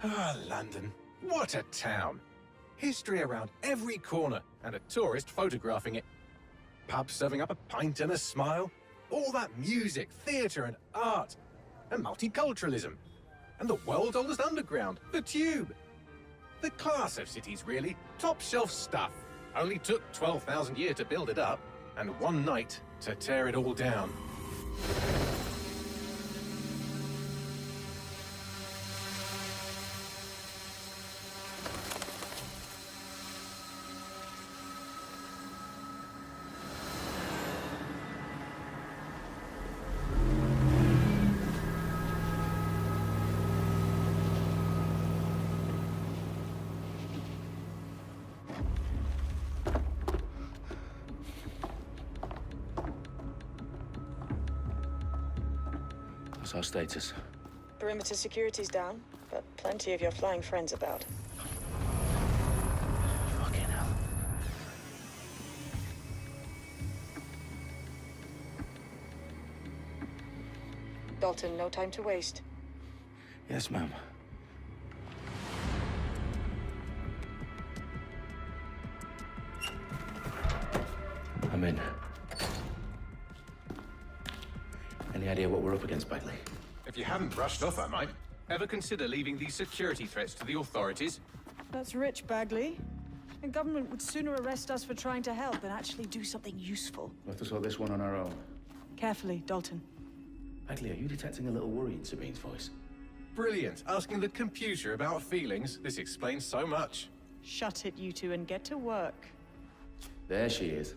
Ah, London. What a town. History around every corner and a tourist photographing it. Pubs serving up a pint and a smile. All that music, theatre and art. And multiculturalism. And the world's oldest underground, the Tube. The class of cities, really. Top shelf stuff. Only took 12,000 years to build it up, and one night to tear it all down. What's our status? Perimeter security's down, but plenty of your flying friends about. Fucking hell. Dalton, no time to waste. Yes, ma'am. I'm in. Any idea what we're up against, Bagley? If you haven't brushed off, I might. Ever consider leaving these security threats to the authorities? That's rich, Bagley. The government would sooner arrest us for trying to help than actually do something useful. We'll have to sort this one on our own. Carefully, Dalton. Bagley, are you detecting a little worry in Sabine's voice? Brilliant. Asking the computer about feelings. This explains so much. Shut it, you two, and get to work. There she is.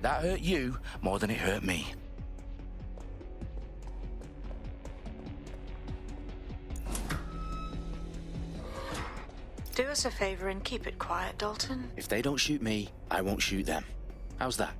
That hurt you more than it hurt me. Do us a favor and keep it quiet, Dalton. If they don't shoot me, I won't shoot them. How's that?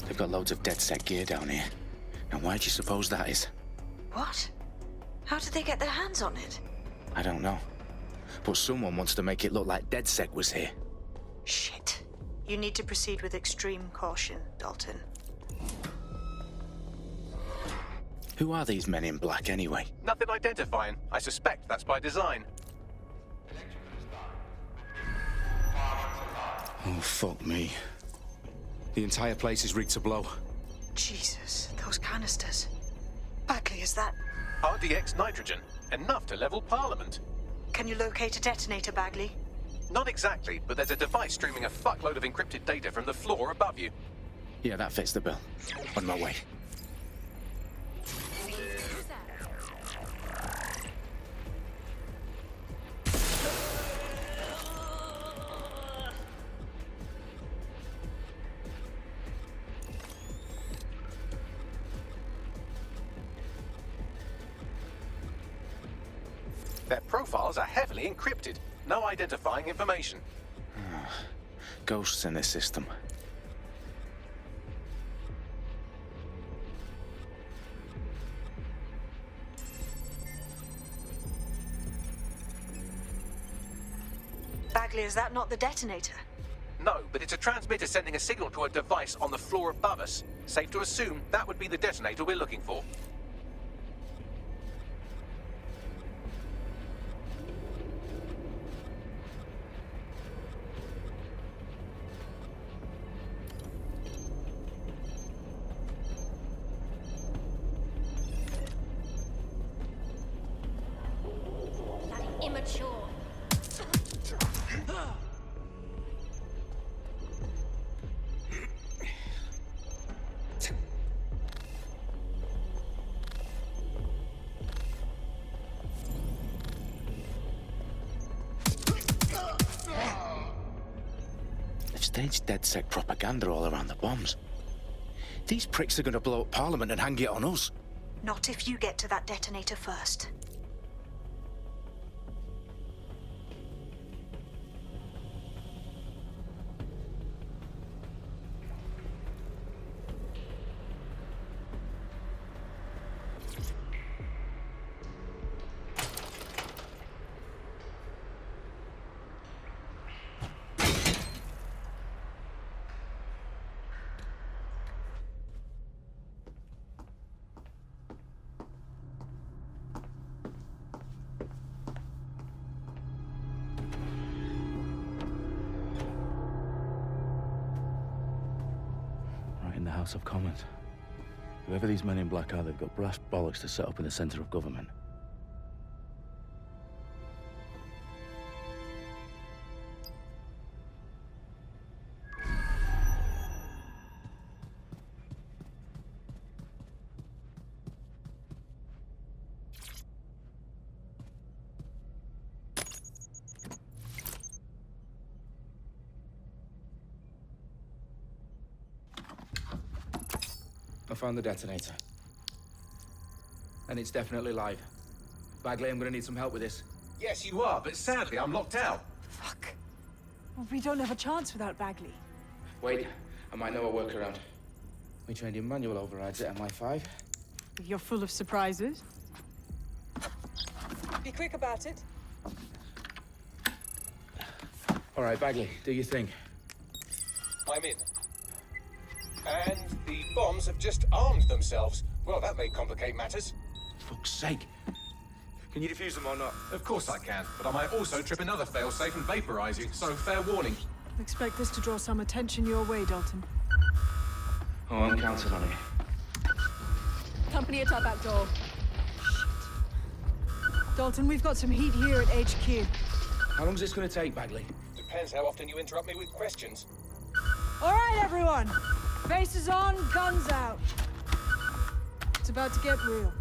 They've got loads of dead set gear down here. Now why do you suppose that is? What? How did they get their hands on it? I don't know. But someone wants to make it look like DedSec was here. Shit. You need to proceed with extreme caution, Dalton. Who are these men in black anyway? Nothing identifying. I suspect that's by design. Oh, fuck me. The entire place is rigged to blow. Jesus, those canisters. Bagley, is that... RDX nitrogen. Enough to level Parliament. Can you locate a detonator, Bagley? Not exactly, but there's a device streaming a fuckload of encrypted data from the floor above you. Yeah, that fits the bill. On my way. Their profiles are heavily encrypted. No identifying information. Ghosts in this system. Bagley, is that not the detonator? No, but it's a transmitter sending a signal to a device on the floor above us. Safe to assume that would be the detonator we're looking for. Immature. They've staged DedSec propaganda all around the bombs. These pricks are going to blow up Parliament and hang it on us. Not if you get to that detonator first. Right in the House of Commons. Whoever these men in black are, they've got brass bollocks to set up in the centre of government. I found the detonator. And it's definitely live. Bagley, I'm gonna need some help with this. Yes, you are, but sadly I'm locked out. Fuck. Well, we don't have a chance without Bagley. Wait, I might know a workaround. We trained in manual overrides at MI5. You're full of surprises. Be quick about it. All right, Bagley, do your thing. I'm in. And the bombs have just armed themselves. Well, that may complicate matters. Fuck's sake. Can you defuse them or not? Of course I can, but I might also trip another failsafe and vaporize you, so fair warning. Expect this to draw some attention your way, Dalton. Oh, I'm counting on it. Company at our back door. Shit. Dalton, we've got some heat here at HQ. How long's this gonna take, Bagley? Depends how often you interrupt me with questions. All right, everyone. Faces on, guns out. It's about to get real.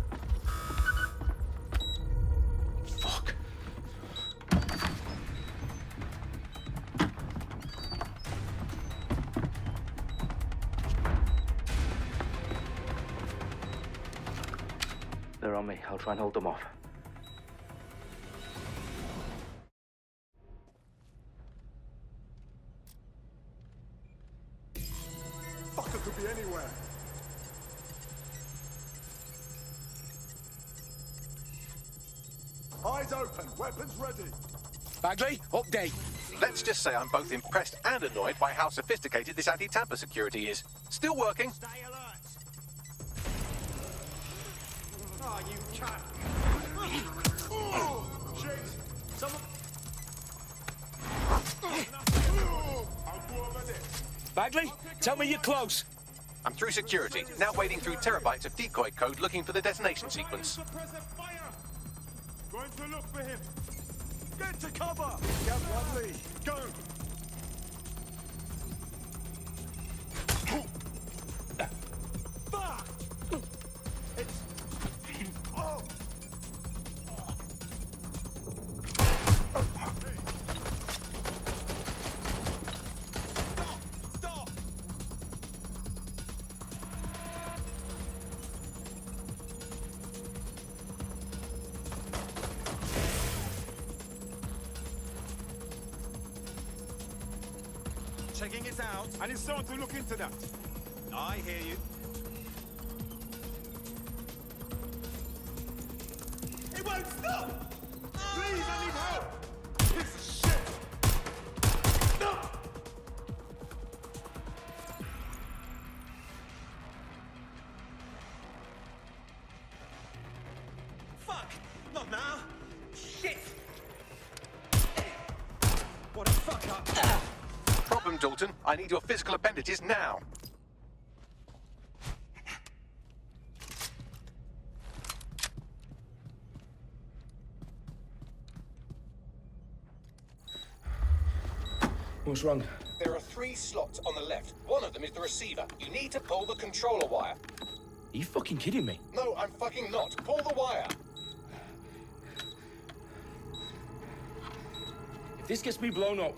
Fuck. They're on me. I'll try and hold them off. Fucker could be anywhere. Eyes open, weapons ready. Bagley, update. Let's just say I'm both impressed and annoyed by how sophisticated this anti-tamper security is. Still working. Stay alert. Oh, you cat. Shit. Someone. I'll go over there. Bagley, tell me you're close. I'm through security, now wading through terabytes of decoy code looking for the detonation sequence. Suppressive fire. Going to look for him. Get to cover. You have one lead. Go. Fuck. It's. Oh. Stop. Checking it out. I need someone to look into that. I hear you. It won't stop! Please, I need help! Piece of shit! No! Fuck! Not now! Shit! What a fuck up! Problem, Dalton. I need your physical appendages now. What's wrong? There are 3 slots on the left. One of them is the receiver. You need to pull the controller wire. Are you fucking kidding me? No, I'm fucking not. Pull the wire. If this gets me blown up...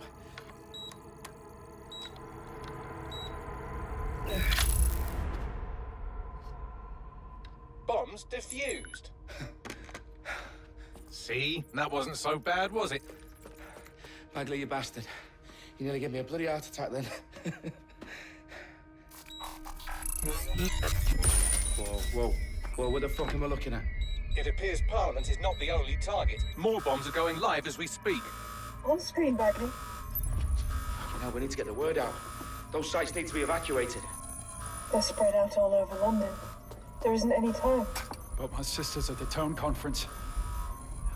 Bombs defused. See? That wasn't so bad, was it? Bagley, you bastard. You nearly gave me a bloody heart attack then. Whoa. What the fuck am I looking at? It appears Parliament is not the only target. More bombs are going live as we speak. On screen, Bagley. Fucking hell, we need to get the word out. Those sites need to be evacuated. They're spread out all over London. There isn't any time. But my sister's at the town conference.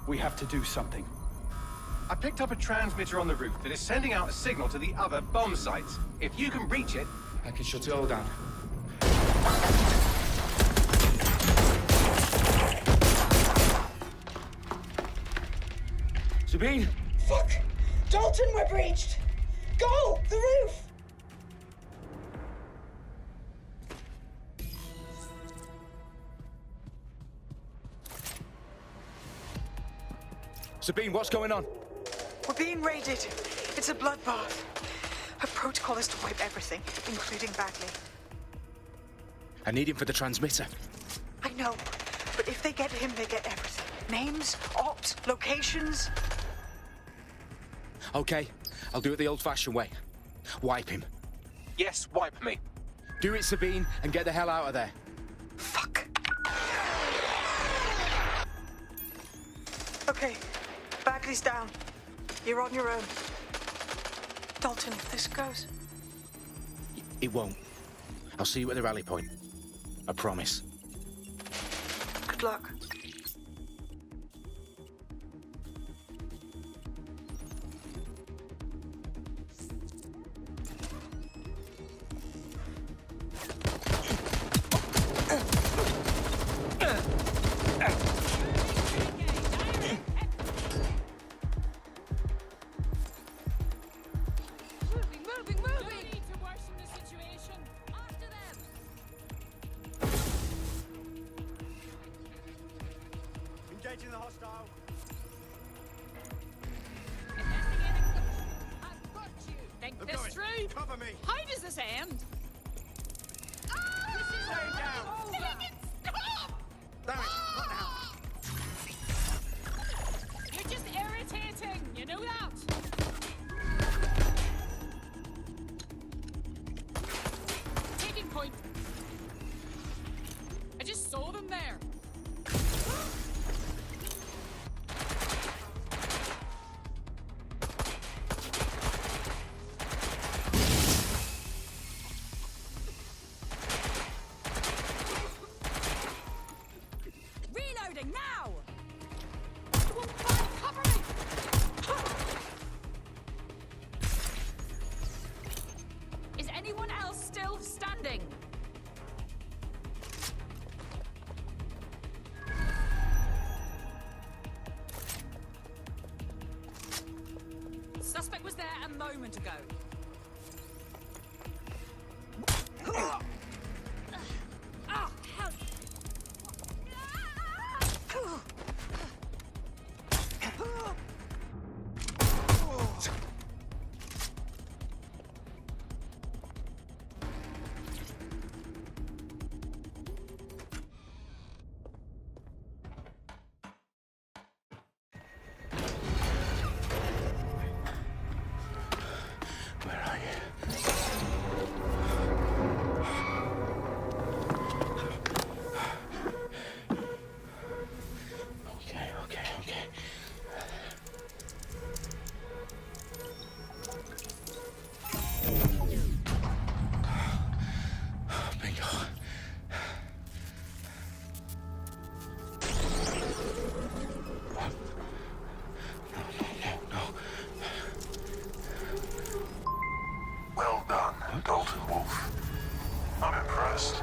We have to do something. I picked up a transmitter on the roof that is sending out a signal to the other bomb sites. If you can reach it... I can shut it all down. Sabine! Fuck! Dalton, we're breached! Go! The roof! Sabine, what's going on? We're being raided. It's a bloodbath. Her protocol is to wipe everything, including Bagley. I need him for the transmitter. I know, but if they get him, they get everything. Names, ops, locations. Okay, I'll do it the old-fashioned way. Wipe him. Yes, wipe me. Do it, Sabine, and get the hell out of there. Fuck. Okay, Bagley's down. You're on your own. Dalton, if this goes... It won't. I'll see you at the rally point. I promise. Good luck. Engaging the hostile. I've got you. Think I'm this going. through? Cover me. How does this end? Stay down. Dang it, stop! Damn it. Not now. You're just irritating. You know that? Taking point. I just saw them there. Landing! Suspect was there a moment ago. Oh, hell! Where are you? Okay. Bingo. No. Well done, Dalton Wolf. I'm impressed.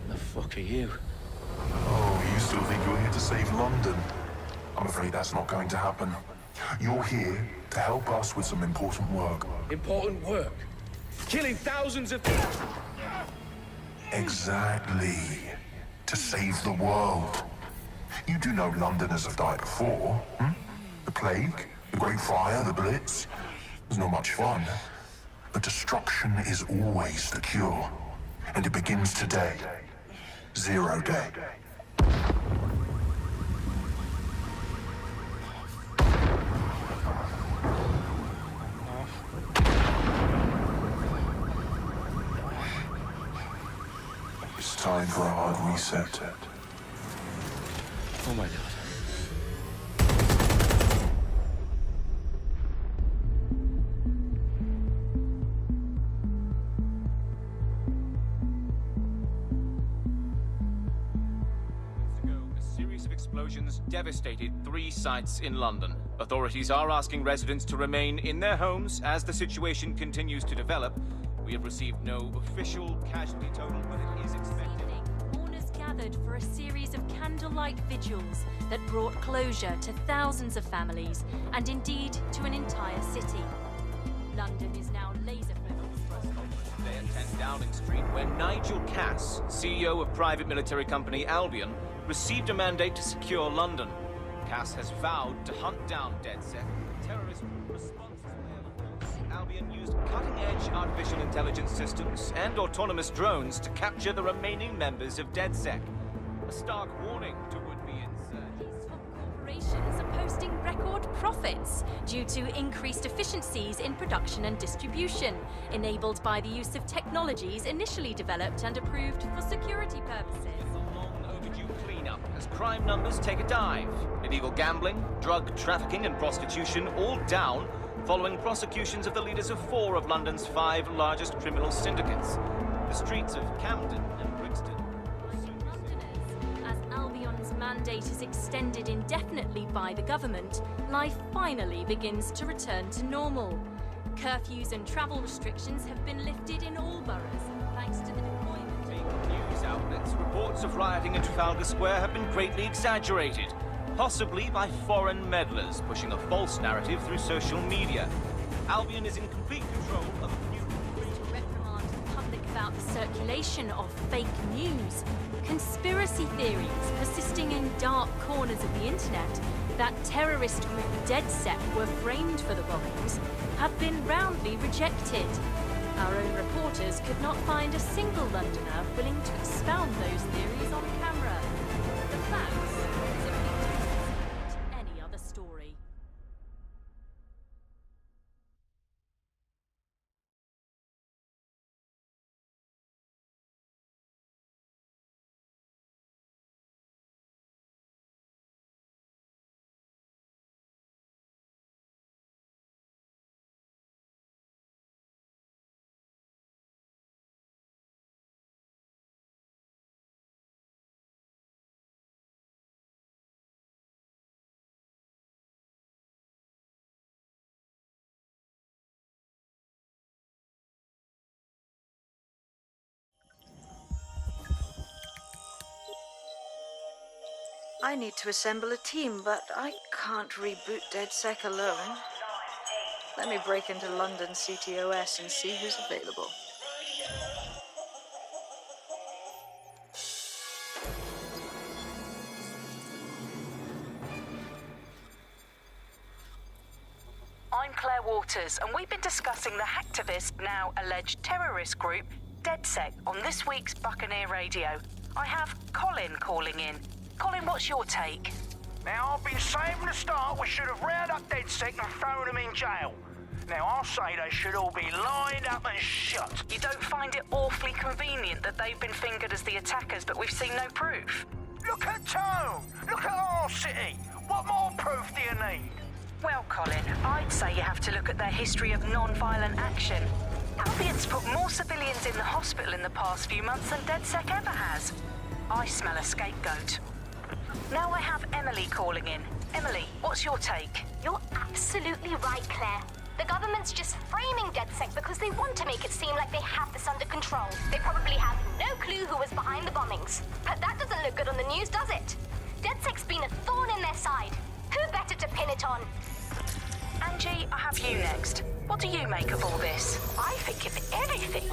The fuck are you? Oh, you still think you're here to save London? I'm afraid that's not going to happen. You're here to help us with some important work. Important work. Killing thousands of people. Exactly. To save the world. You do know Londoners have died before, hmm? The plague, the Great Fire, the Blitz. It's not much fun. But destruction is always the cure. And it begins today. 0 day. It's time for a hard reset. Oh my god. A series of explosions devastated 3 sites in London. Authorities are asking residents to remain in their homes as the situation continues to develop. We have received no official casualty total, but it is expected. Mourners gathered for a series of candlelight vigils that brought closure to thousands of families and indeed to an entire city. London is now laser-focused. Today at 10 Downing Street, where Nigel Cass, CEO of private military company Albion, received a mandate to secure London. Cass has vowed to hunt down DedSec. Terrorist response Albion used cutting-edge artificial intelligence systems and autonomous drones to capture the remaining members of DedSec. A stark warning to would-be insurgents. These top corporations are posting record profits due to increased efficiencies in production and distribution, enabled by the use of technologies initially developed and approved for security purposes. A long overdue cleanup as crime numbers take a dive. Illegal gambling, drug trafficking and prostitution all down following prosecutions of the leaders of 4 of London's 5 largest criminal syndicates. The streets of Camden and Brixton. Londoners, as Albion's mandate is extended indefinitely by the government, life finally begins to return to normal. Curfews and travel restrictions have been lifted in all boroughs, thanks to the deployment of News outlets, reports of rioting in Trafalgar Square have been greatly exaggerated, possibly by foreign meddlers pushing a false narrative through social media. Albion is in complete control of a new... to reprimand the public about the circulation of fake news, conspiracy theories persisting in dark corners of the internet that terrorist group DedSec were framed for the bombings have been roundly rejected. Our own reporters could not find a single Londoner willing to expound those theories on camera. The facts I need to assemble a team, but I can't reboot DedSec alone. Let me break into London CTOS and see who's available. I'm Claire Waters, and we've been discussing the hacktivist, now alleged terrorist group, DedSec, on this week's Buccaneer Radio. I have Colin calling in. Colin, what's your take? Now, I've been saying from the start we should have rounded up DedSec and thrown them in jail. Now, I'll say they should all be lined up and shot. You don't find it awfully convenient that they've been fingered as the attackers, but we've seen no proof? Look at Tone! Look at our city! What more proof do you need? Well, Colin, I'd say you have to look at their history of non-violent action. Albion's put more civilians in the hospital in the past few months than DedSec ever has. I smell a scapegoat. Now I have Emily calling in. Emily, what's your take? You're absolutely right, Claire. The government's just framing DedSec because they want to make it seem like they have this under control. They probably have no clue who was behind the bombings. But that doesn't look good on the news, does it? DedSec's been a thorn in their side. Who better to pin it on? Angie, I have you next. What do you make of all this? I think, if anything,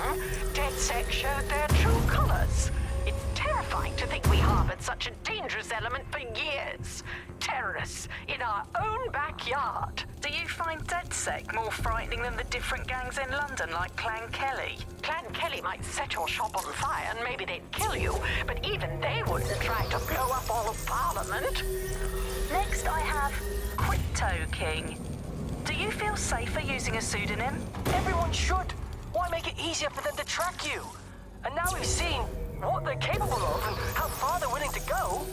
DedSec showed their true colors. It's terrifying to think we harbored such a dangerous element for years. Terrorists in our own backyard. Do you find DedSec more frightening than the different gangs in London, like Clan Kelly? Clan Kelly might set your shop on fire and maybe they'd kill you, but even they wouldn't try to blow up all of Parliament. Next, I have Crypto King. Do you feel safer using a pseudonym? Everyone should. Why make it easier for them to track you? And now we've seen what they're capable of and how far they're willing to go.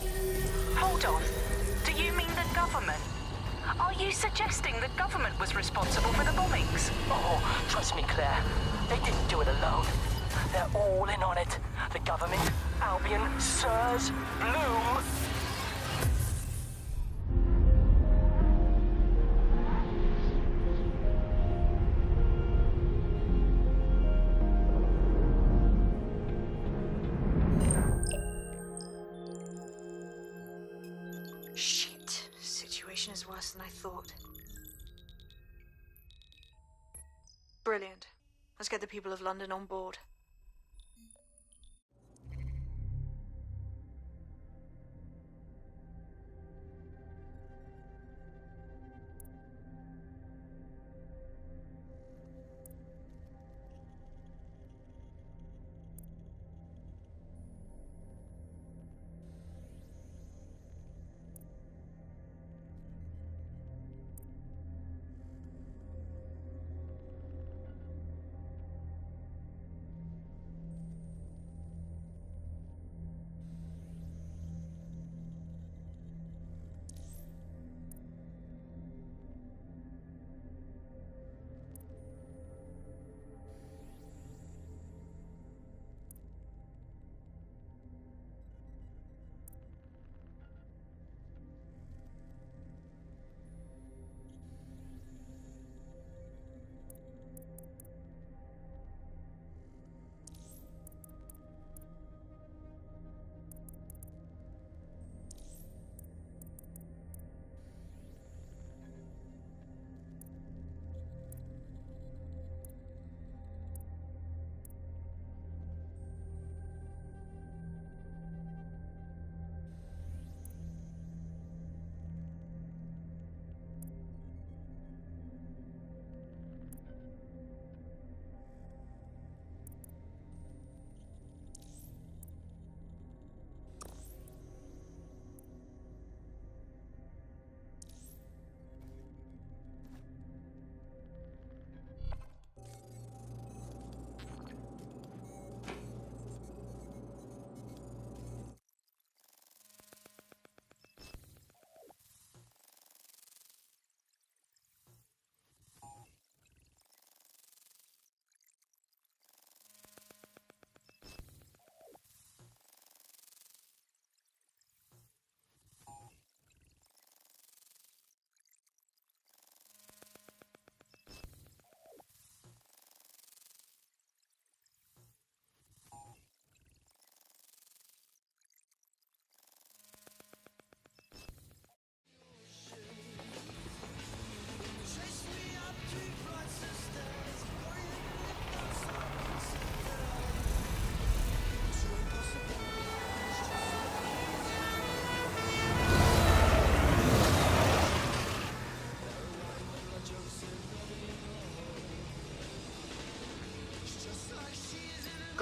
Hold on. Do you mean the government? Are you suggesting the government was responsible for the bombings? Oh, trust me, Claire. They didn't do it alone. They're all in on it. The government, Albion, Sirs, Bloom. Shit. Situation is worse than I thought. Brilliant. Let's get the people of London on board.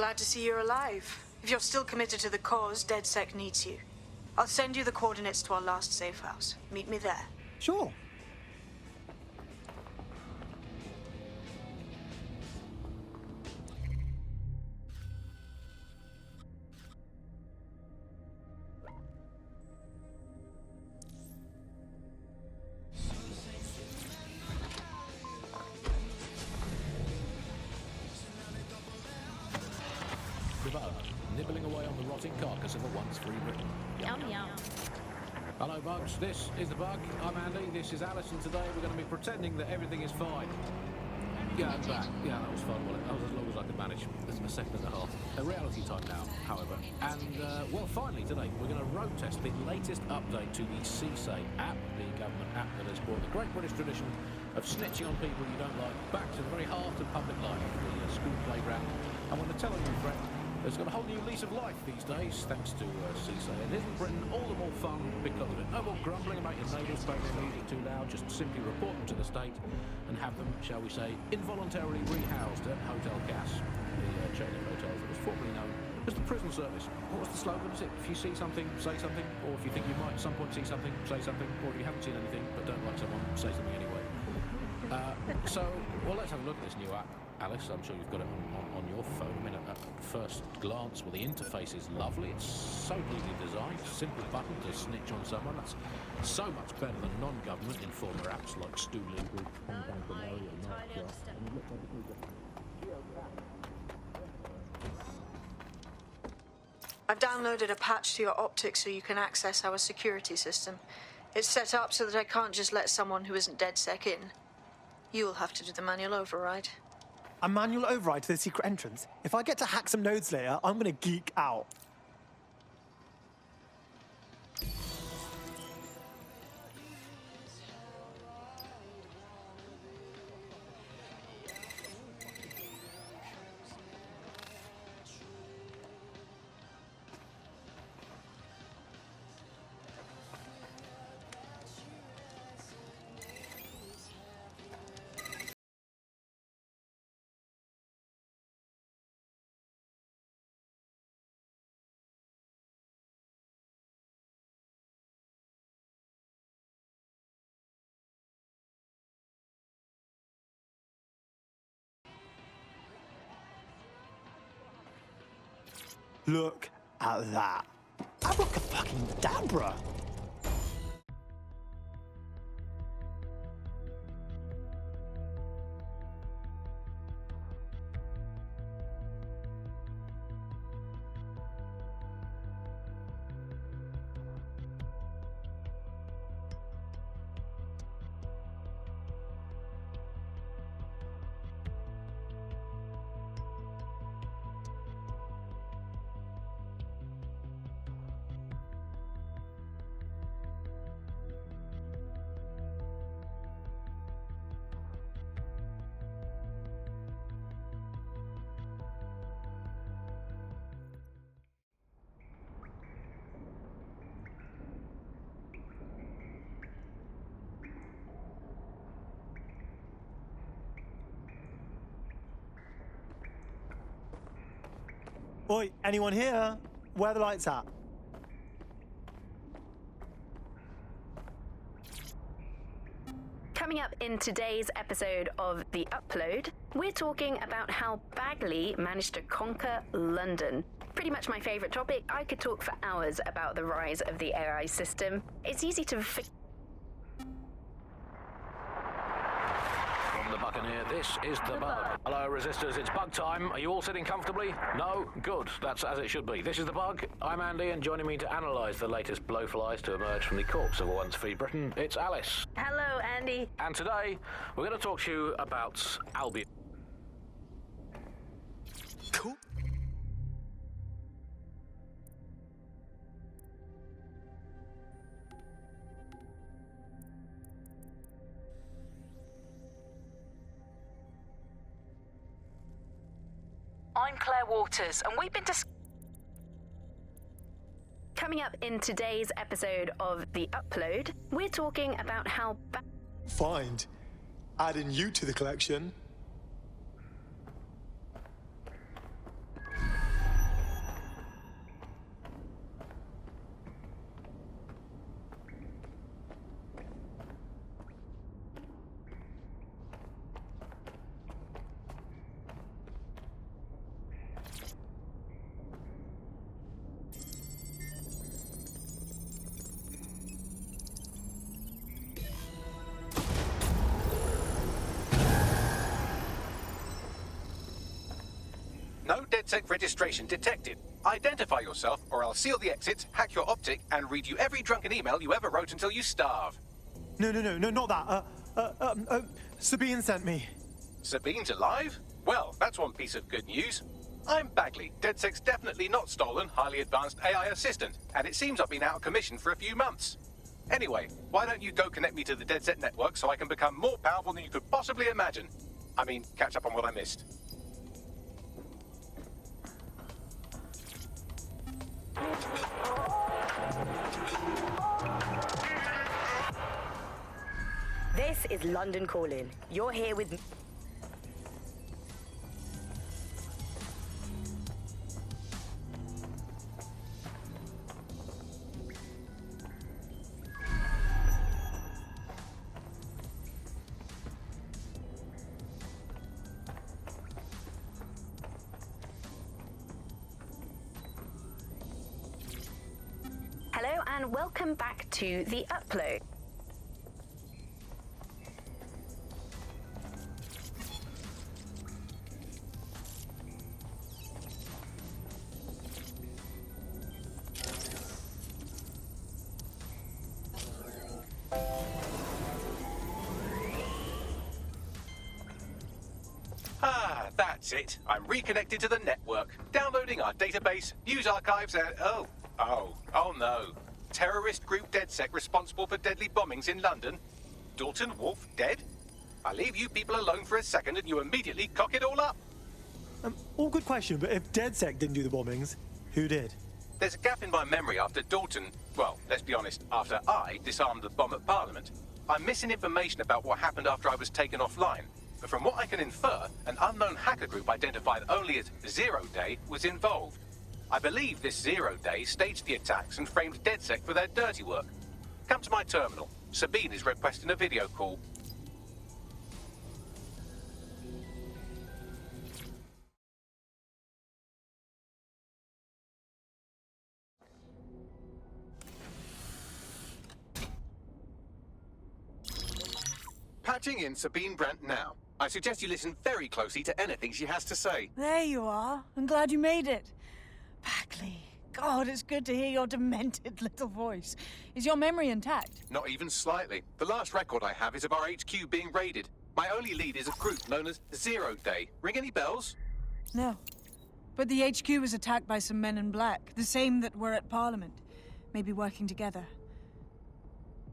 glad to see you're alive. If you're still committed to the cause, DedSec needs you. I'll send you the coordinates to our last safe house. Meet me there. Sure. Nibbling away on the rotting carcass of a once free Britain. Yum yum. Hello, Bugs. This is the Bug. I'm Andy. This is Alice, and today we're going to be pretending that everything is fine. Yeah, I'm back. Yeah, that was fun. Well, that was as long as I could manage. There's a second and a half. A reality time now, however. And, well, finally, today, we're going to road test the latest update to the CSAVE app, the government app that has brought the great British tradition of snitching on people you don't like back to the very heart of public life, the school playground. And when the telephone threat has got a whole new lease of life these days, thanks to CSAVE. And isn't Britain all the more fun because of it? No more grumbling about your neighbours playing their music too loud, just simply report them to the state and have them, shall we say, involuntarily rehoused at Hotel Gas, the chain of hotels that was formerly known as the prison service. What was the slogan? Is it, if you see something, say something, or if you think you might at some point see something, say something, or if you haven't seen anything but don't like someone, say something anyway. Well, let's have a look at this new app. Alice, I'm sure you've got it on your phone. I mean, at first glance, well, the interface is lovely. It's so neatly designed. Simple button to snitch on someone. That's so much better than non-government informer apps like Stu Legal. I've downloaded a patch to your optics so you can access our security system. It's set up so that I can't just let someone who isn't DedSec in. You'll have to do the manual override. A manual override to the secret entrance? If I get to hack some nodes later, I'm gonna geek out. Look at that. Abracadabra. Oi, anyone here? Where are the lights at? Coming up in today's episode of The Upload, we're talking about how Bagley managed to conquer London. Pretty much my favourite topic. I could talk for hours about the rise of the AI system. It's easy to The Buccaneer, this is the Bug. Hello, Resistors, it's Bug time. Are you all sitting comfortably? No? Good. That's as it should be. This is the Bug. I'm Andy, and joining me to analyse the latest blowflies to emerge from the corpse of a once free Britain, it's Alice. Hello, Andy. And today, we're going to talk to you about Albion. Cool. I'm Claire Waters, and we've been Coming up in today's episode of The Upload, we're talking about how Find. Adding you to the collection. DedSec registration detected. Identify yourself, or I'll seal the exits, hack your optic, and read you every drunken email you ever wrote until you starve. No, not that. Sabine sent me. Sabine's alive? Well, that's one piece of good news. I'm Bagley, DedSec's definitely not stolen, highly advanced AI assistant, and it seems I've been out of commission for a few months. Anyway, why don't you go connect me to the DedSec network so I can become more powerful than you could possibly imagine? I mean, catch up on what I missed. This is London Calling. You're here with... Hello and welcome back to The Upload. Ah, that's it. I'm reconnected to the network, downloading our database, news archives, and... Oh no. Terrorist group DedSec responsible for deadly bombings in London. Dalton Wolf dead? I leave you people alone for a second and you immediately cock it all up. All good question, but if DedSec didn't do the bombings, who did? There's a gap in my memory after Dalton... Well, let's be honest, after I disarmed the bomb at Parliament. I'm missing information about what happened after I was taken offline. But from what I can infer, an unknown hacker group identified only as Zero Day was involved. I believe this Zero Day staged the attacks and framed DedSec for their dirty work. Come to my terminal. Sabine is requesting a video call. Patching in Sabine Brandt now. I suggest you listen very closely to anything she has to say. There you are. I'm glad you made it. Bagley. God, it's good to hear your demented little voice. Is your memory intact? Not even slightly. The last record I have is of our HQ being raided. My only lead is a group known as Zero Day. Ring any bells? No. But the HQ was attacked by some men in black, the same that were at Parliament. Maybe working together.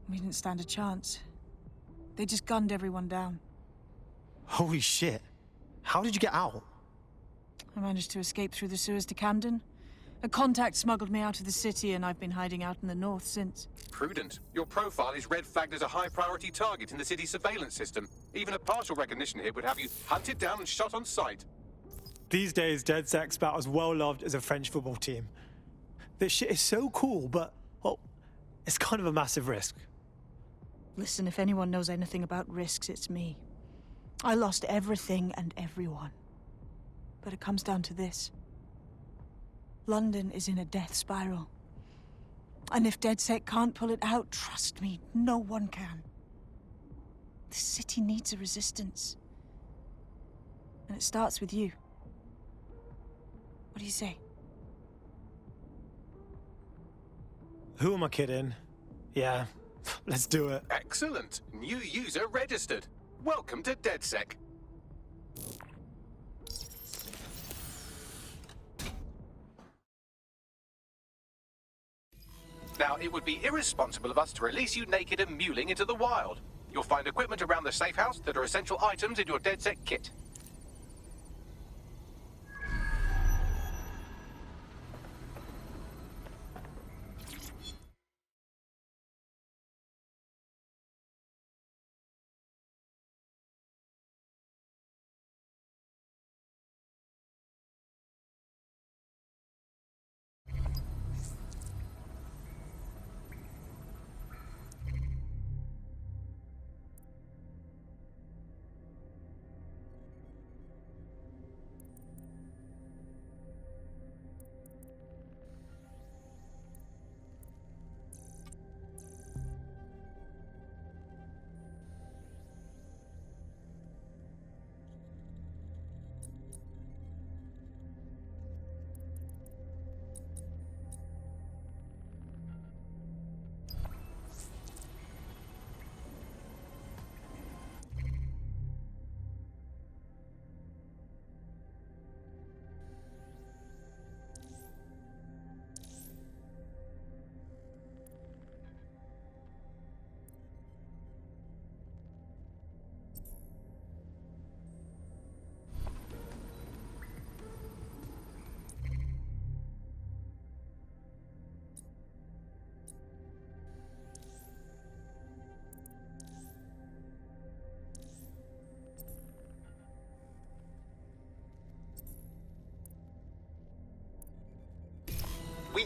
We didn't stand a chance. They just gunned everyone down. Holy shit. How did you get out? I managed to escape through the sewers to Camden. A contact smuggled me out of the city, and I've been hiding out in the north since. Prudent. Your profile is red flagged as a high-priority target in the city's surveillance system. Even a partial recognition here would have you hunted down and shot on sight. These days, DedSec's about as well loved as a French football team. This shit is so cool, but, well, it's kind of a massive risk. Listen, if anyone knows anything about risks, it's me. I lost everything and everyone. But it comes down to this. London is in a death spiral. And if DedSec can't pull it out, trust me, no one can. The city needs a resistance. And it starts with you. What do you say? Who am I kidding? Yeah, let's do it. Excellent. New user registered. Welcome to DedSec. Now, it would be irresponsible of us to release you naked and mewling into the wild. You'll find equipment around the safe house that are essential items in your DedSec kit.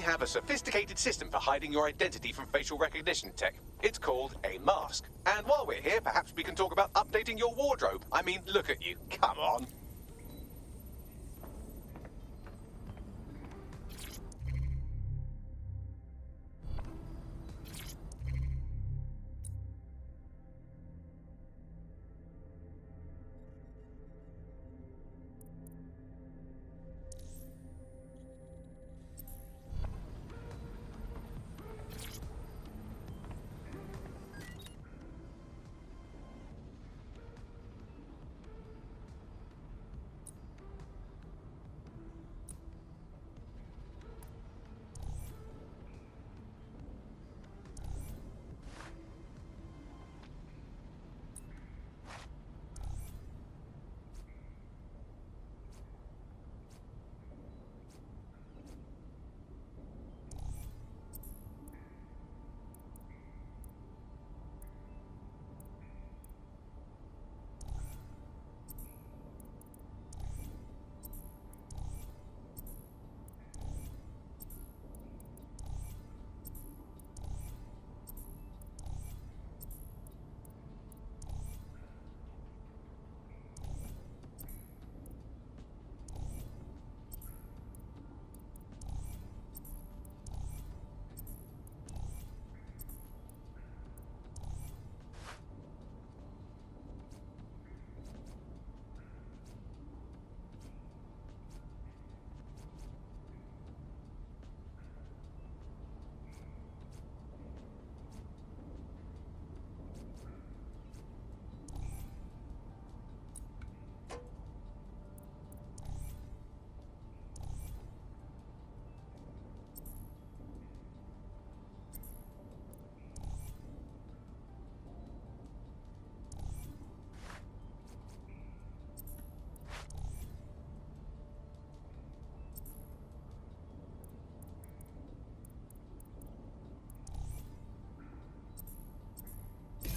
have a sophisticated system for hiding your identity from facial recognition tech. It's called a mask. And while we're here, perhaps we can talk about updating your wardrobe. I mean, look at you. Come on.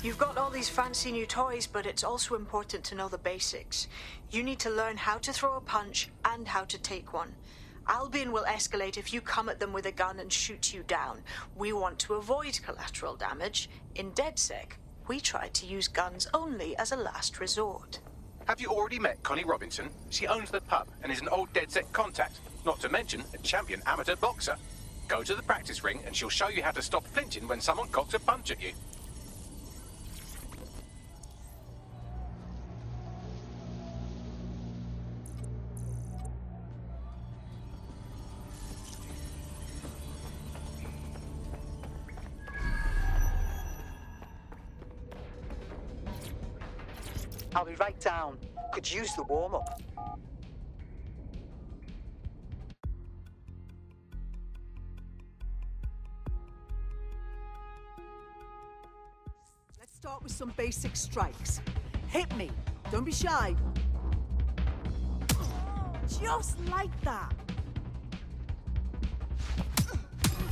You've got all these fancy new toys, but it's also important to know the basics. You need to learn how to throw a punch and how to take one. Albion will escalate if you come at them with a gun and shoot you down. We want to avoid collateral damage. In DedSec, we try to use guns only as a last resort. Have you already met Connie Robinson? She owns the pub and is an old DedSec contact, not to mention a champion amateur boxer. Go to the practice ring and she'll show you how to stop flinching when someone cocks a punch at you. I'll be right down. Could use the warm-up. Let's start with some basic strikes. Hit me. Don't be shy. Just like that.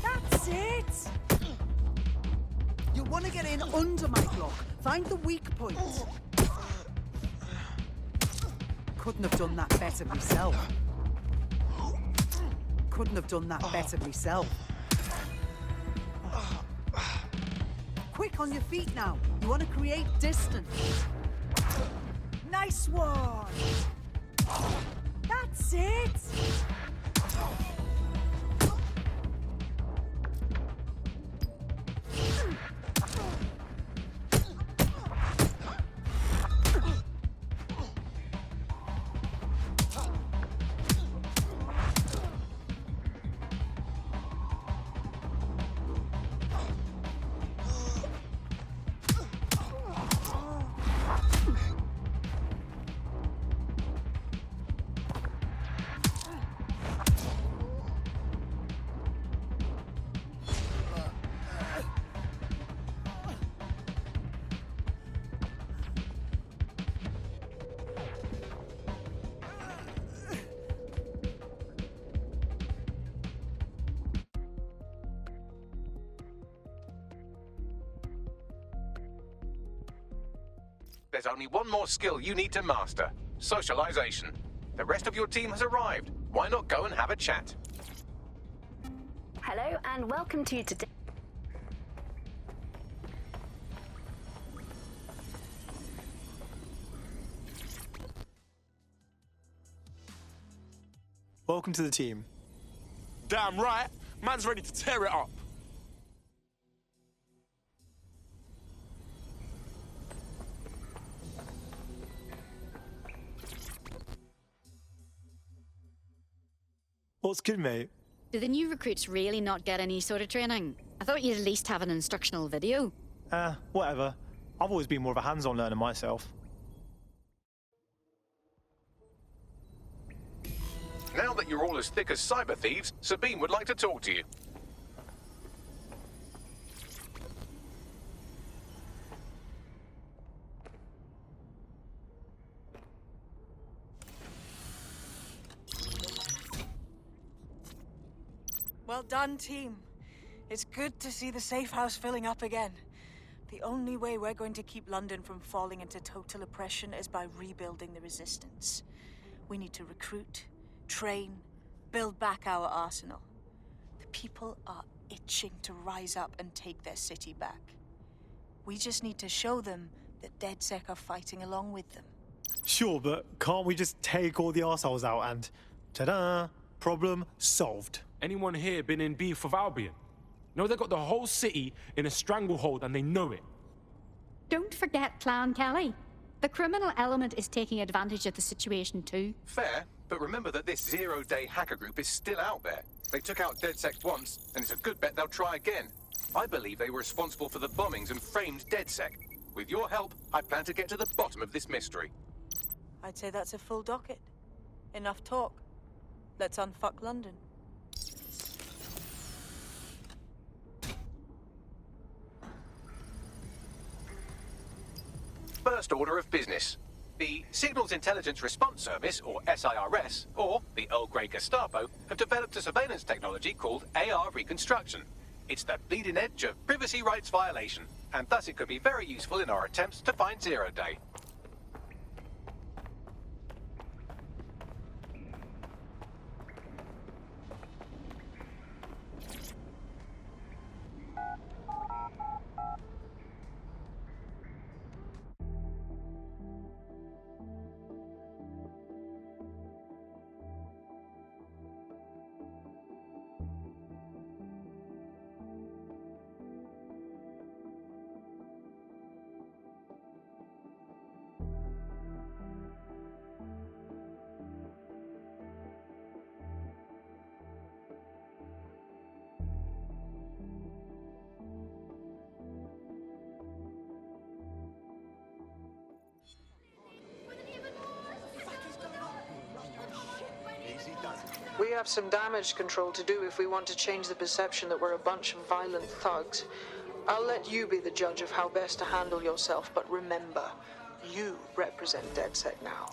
That's it. You want to get in under my block. Find the weak point. Couldn't have done that better myself. Couldn't have done that better myself. Quick on your feet now. You want to create distance. Nice one. That's it. There's only one more skill you need to master: socialization. The rest of your team has arrived. Why not go and have a chat? Hello and welcome to today. Welcome to the team. Damn right. Man's ready to tear it up. What's good, mate? Do the new recruits really not get any sort of training? I thought you'd at least have an instructional video. Whatever. I've always been more of a hands-on learner myself. Now that you're all as thick as cyber thieves, Sabine would like to talk to you. Well done, team. It's good to see the safe house filling up again. The only way we're going to keep London from falling into total oppression is by rebuilding the resistance. We need to recruit, train, build back our arsenal. The people are itching to rise up and take their city back. We just need to show them that DedSec are fighting along with them. Sure, but can't we just take all the arseholes out and ta-da, problem solved? Anyone here been in beef with Albion? No, they got the whole city in a stranglehold and they know it. Don't forget Clan Kelly. The criminal element is taking advantage of the situation too. Fair, but remember that this zero-day hacker group is still out there. They took out DedSec once, and it's a good bet they'll try again. I believe they were responsible for the bombings and framed DedSec. With your help, I plan to get to the bottom of this mystery. I'd say that's a full docket. Enough talk. Let's unfuck London. First order of business. The Signals Intelligence Response Service, or SIRS, or the Earl Grey Gestapo, have developed a surveillance technology called AR Reconstruction. It's the bleeding edge of privacy rights violation, and thus it could be very useful in our attempts to find Zero Day. We have some damage control to do if we want to change the perception that we're a bunch of violent thugs. I'll let you be the judge of how best to handle yourself, but remember, you represent DedSec now.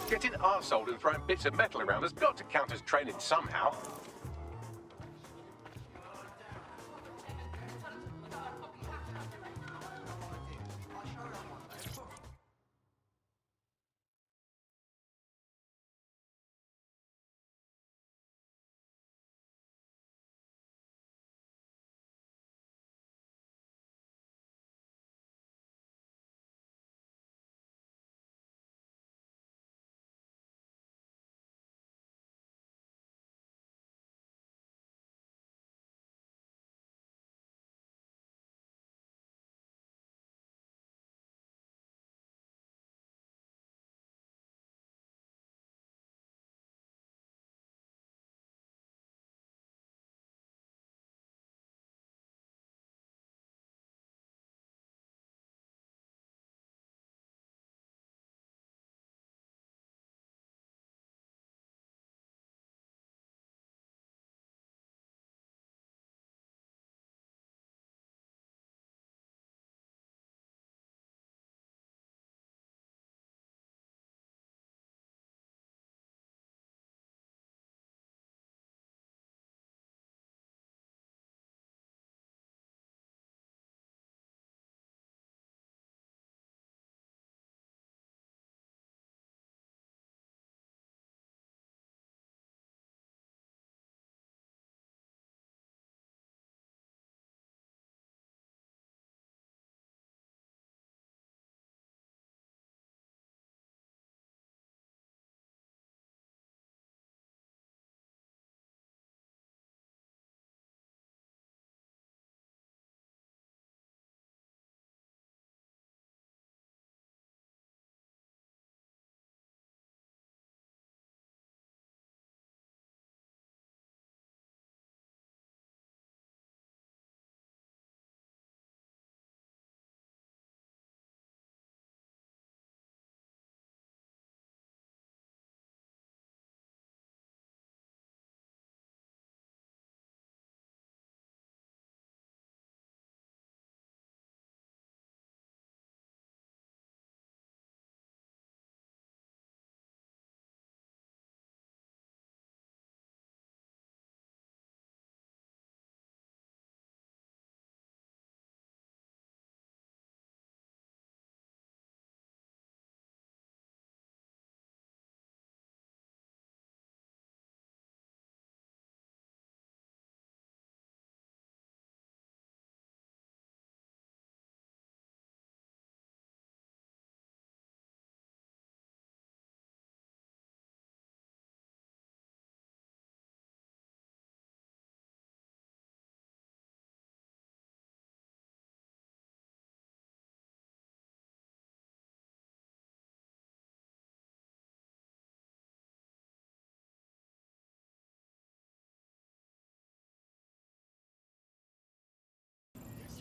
Getting arseholed and throwing bits of metal around has got to count as training somehow.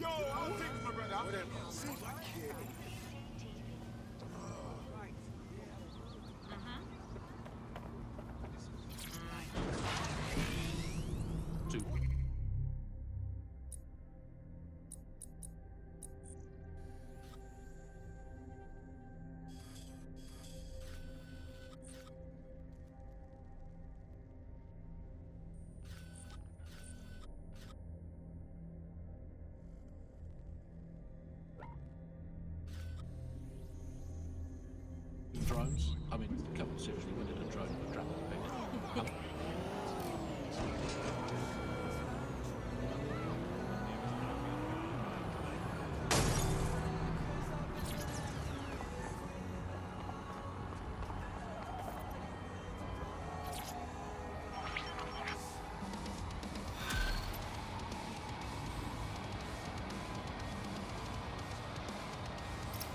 Yo, I'll take my brother. Whatever. See my kid. Drones? I mean, come on, seriously, when did a drone drop a pig?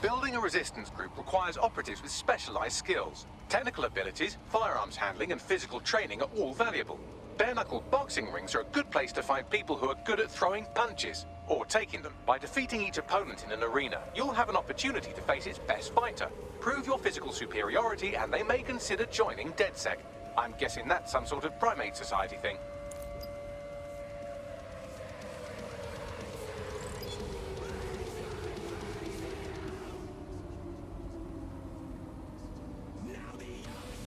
Building a resistance group requires operatives with specialized skills. Technical abilities, firearms handling, and physical training are all valuable. Bare-knuckle boxing rings are a good place to find people who are good at throwing punches, or taking them. By defeating each opponent in an arena, you'll have an opportunity to face its best fighter. Prove your physical superiority, and they may consider joining DedSec. I'm guessing that's some sort of primate society thing.